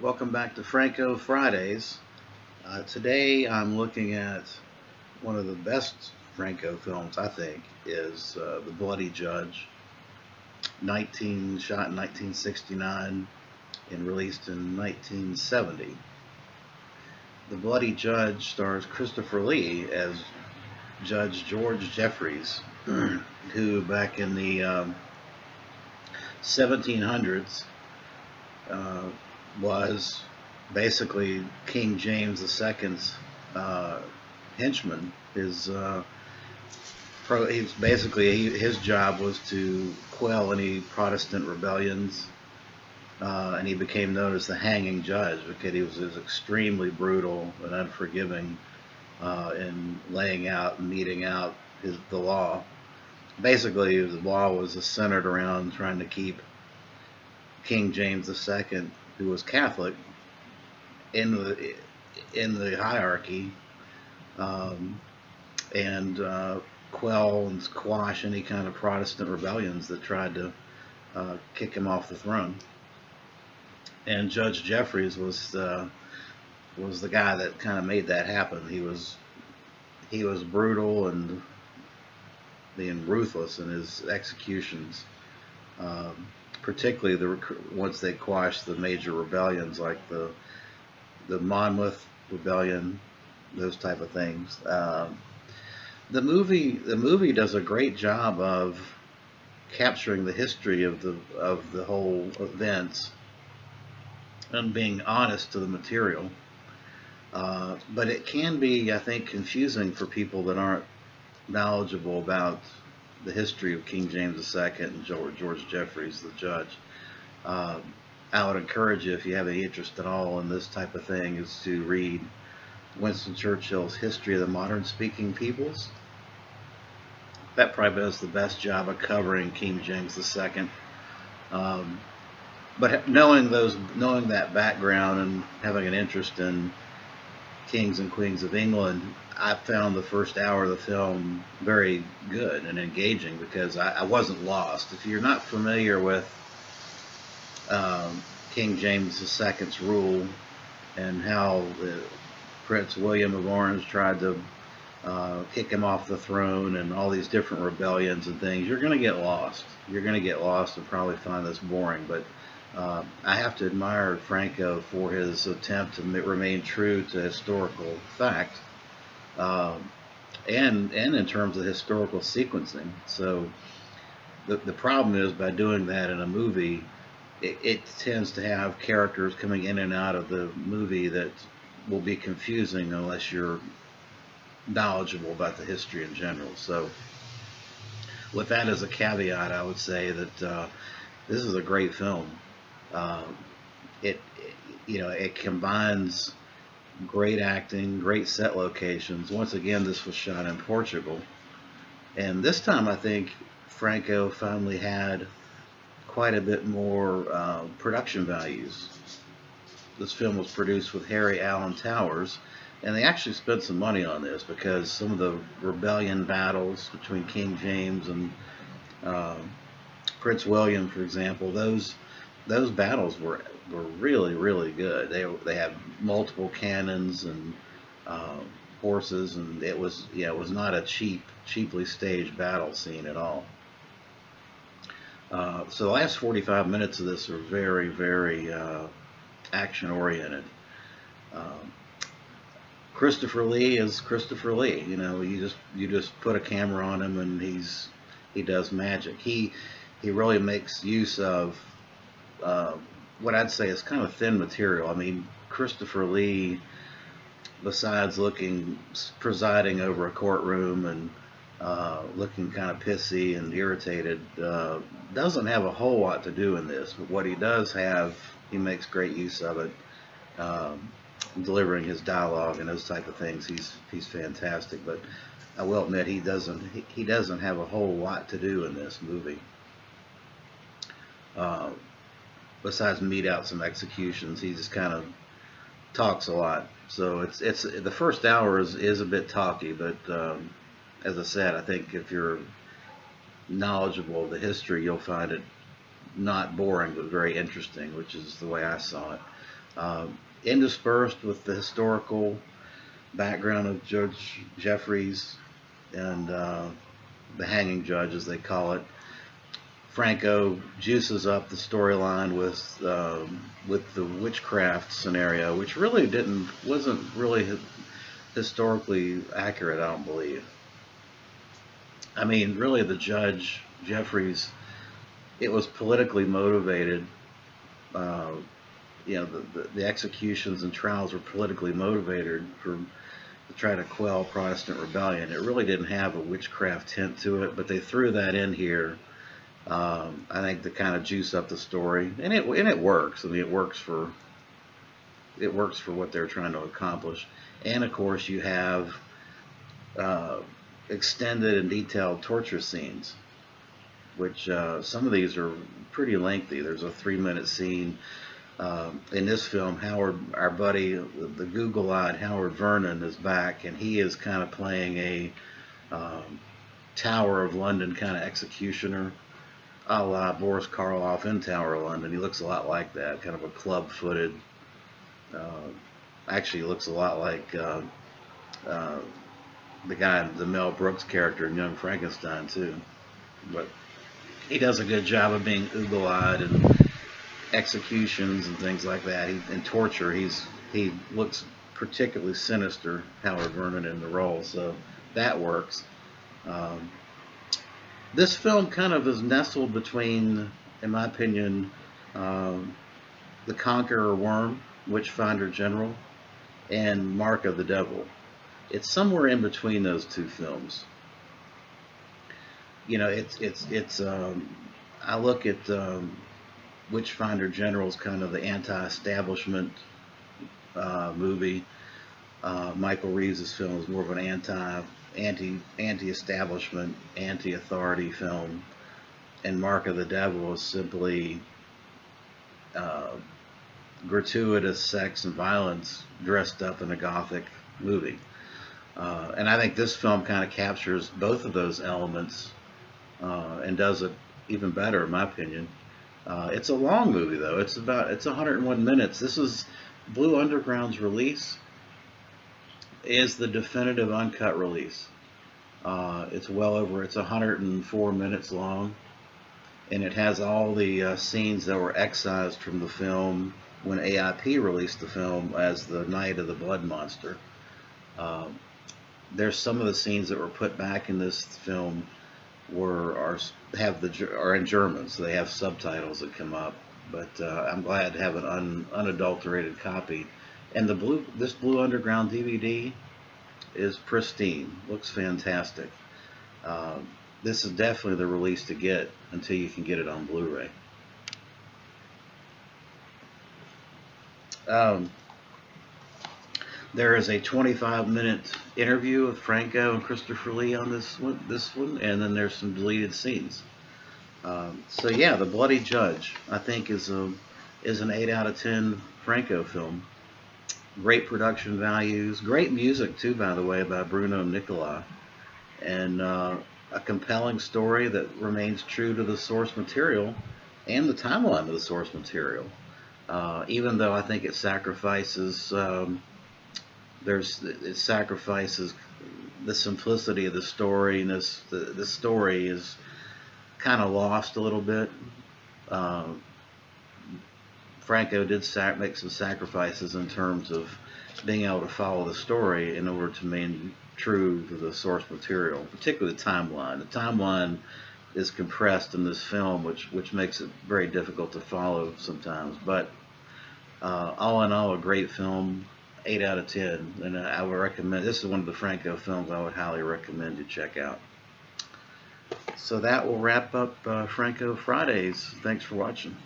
Welcome back to Franco Fridays. Today I'm looking at one of the best Franco films, I think, is The Bloody Judge, shot in 1969 and released in 1970. The Bloody Judge stars Christopher Lee as Judge George Jeffreys, who back in the 1700s was basically King James II's henchman. His job was to quell any Protestant rebellions, and he became known as the hanging judge because he was extremely brutal and unforgiving in laying out and meting out the law. Basically, the law was centered around trying to keep King James II, who was Catholic, in the hierarchy, and quell and squash any kind of Protestant rebellions that tried to kick him off the throne. And Judge Jeffreys was the guy that kind of made that happen. He was brutal and being ruthless in his executions. Particularly once they quashed the major rebellions like the Monmouth Rebellion, those type of things. The movie does a great job of capturing the history of the whole events and being honest to the material. But it can be, I think, confusing for people that aren't knowledgeable about the history of King James II and George Jeffreys, the judge. I would encourage you, if you have any interest at all in this type of thing, is to read Winston Churchill's History of the Modern Speaking Peoples. That probably does the best job of covering King James II. But knowing that background and having an interest in kings and queens of England, I found the first hour of the film very good and engaging because I wasn't lost. If you're not familiar with King James II's rule and how Prince William of Orange tried to kick him off the throne and all these different rebellions and things, you're going to get lost. You're going to get lost and probably find this boring. But I have to admire Franco for his attempt to remain true to historical fact, and in terms of historical sequencing. So the problem is, by doing that in a movie, it tends to have characters coming in and out of the movie that will be confusing unless you're knowledgeable about the history in general. So with that as a caveat, I would say that this is a great film. It combines great acting, great set locations. Once again, this was shot in Portugal, and this time I think Franco finally had quite a bit more production values. This film was produced with Harry Allen Towers, and they actually spent some money on this because some of the rebellion battles between King James and Prince William, for example, those battles were really, really good. They had multiple cannons and horses, and it was not a cheaply staged battle scene at all. So the last 45 minutes of this are very, very action oriented. Christopher Lee is Christopher Lee. You just put a camera on him and he does magic. He really makes use of what I'd say is kind of thin material. I mean, Christopher Lee, besides presiding over a courtroom and looking kind of pissy and irritated, doesn't have a whole lot to do in this. But what he does have, he makes great use of it. Delivering his dialogue and those type of things, he's fantastic. But I will admit, he doesn't have a whole lot to do in this movie. Besides mete out some executions, he just kind of talks a lot. So it's the first hour is a bit talky, but as I said, I think if you're knowledgeable of the history, you'll find it not boring but very interesting, which is the way I saw it. uh, interspersed with the historical background of Judge Jeffries and the hanging judge, as they call it. Franco juices up the storyline with the witchcraft scenario, which really wasn't really historically accurate, I don't believe. I mean, really, the judge Jeffries, it was politically motivated. Uh, the executions and trials were politically motivated to try to quell Protestant rebellion. It really didn't have a witchcraft hint to it, but they threw that in here. I think to kind of juice up the story, and it works. I mean, it works for what they're trying to accomplish. And of course, you have uh, extended and detailed torture scenes, which some of these are pretty lengthy. There's a 3-minute scene in this film. Our buddy, the Google-eyed Howard Vernon, is back, and he is kind of playing a Tower of London kind of executioner, a la Boris Karloff in Tower of London. He looks a lot like that, kind of a club-footed. Actually, looks a lot like the guy, the Mel Brooks character in Young Frankenstein too. But he does a good job of being eagle-eyed and executions and things like that. In torture, he looks particularly sinister, Howard Vernon, in the role, so that works. This film kind of is nestled between, in my opinion, The Conqueror Worm, Witchfinder General, and Mark of the Devil. It's somewhere in between those two films. You know, I look at Witchfinder General as kind of the anti-establishment movie. Michael Reeves' film is more of an anti-establishment, anti-authority film, and Mark of the Devil is simply gratuitous sex and violence dressed up in a gothic movie. And I think this film kind of captures both of those elements and does it even better, in my opinion. It's a long movie, though. It's 101 minutes. This is Blue Underground's release. Is the definitive uncut release. It's 104 minutes long, and it has all the scenes that were excised from the film when AIP released the film as The Night of the Blood Monster. There's some of the scenes that were put back in this film are in German, so they have subtitles that come up. But I'm glad to have an unadulterated copy. And this Blue Underground DVD is pristine. Looks fantastic. This is definitely the release to get until you can get it on Blu-ray. There is a 25-minute interview with Franco and Christopher Lee on this one, and then there's some deleted scenes. So yeah, The Bloody Judge, I think, is an 8 out of 10 Franco film. Great production values, great music too, by the way, by Bruno Nicola, and a compelling story that remains true to the source material and the timeline of the source material. Even though I think it sacrifices it sacrifices the simplicity of the story, and the story is kind of lost a little bit. Franco did make some sacrifices in terms of being able to follow the story in order to remain true to the source material, particularly the timeline. The timeline is compressed in this film, which makes it very difficult to follow sometimes. But all in all, a great film, 8 out of 10. And I would recommend, this is one of the Franco films I would highly recommend you check out. So that will wrap up Franco Fridays. Thanks for watching.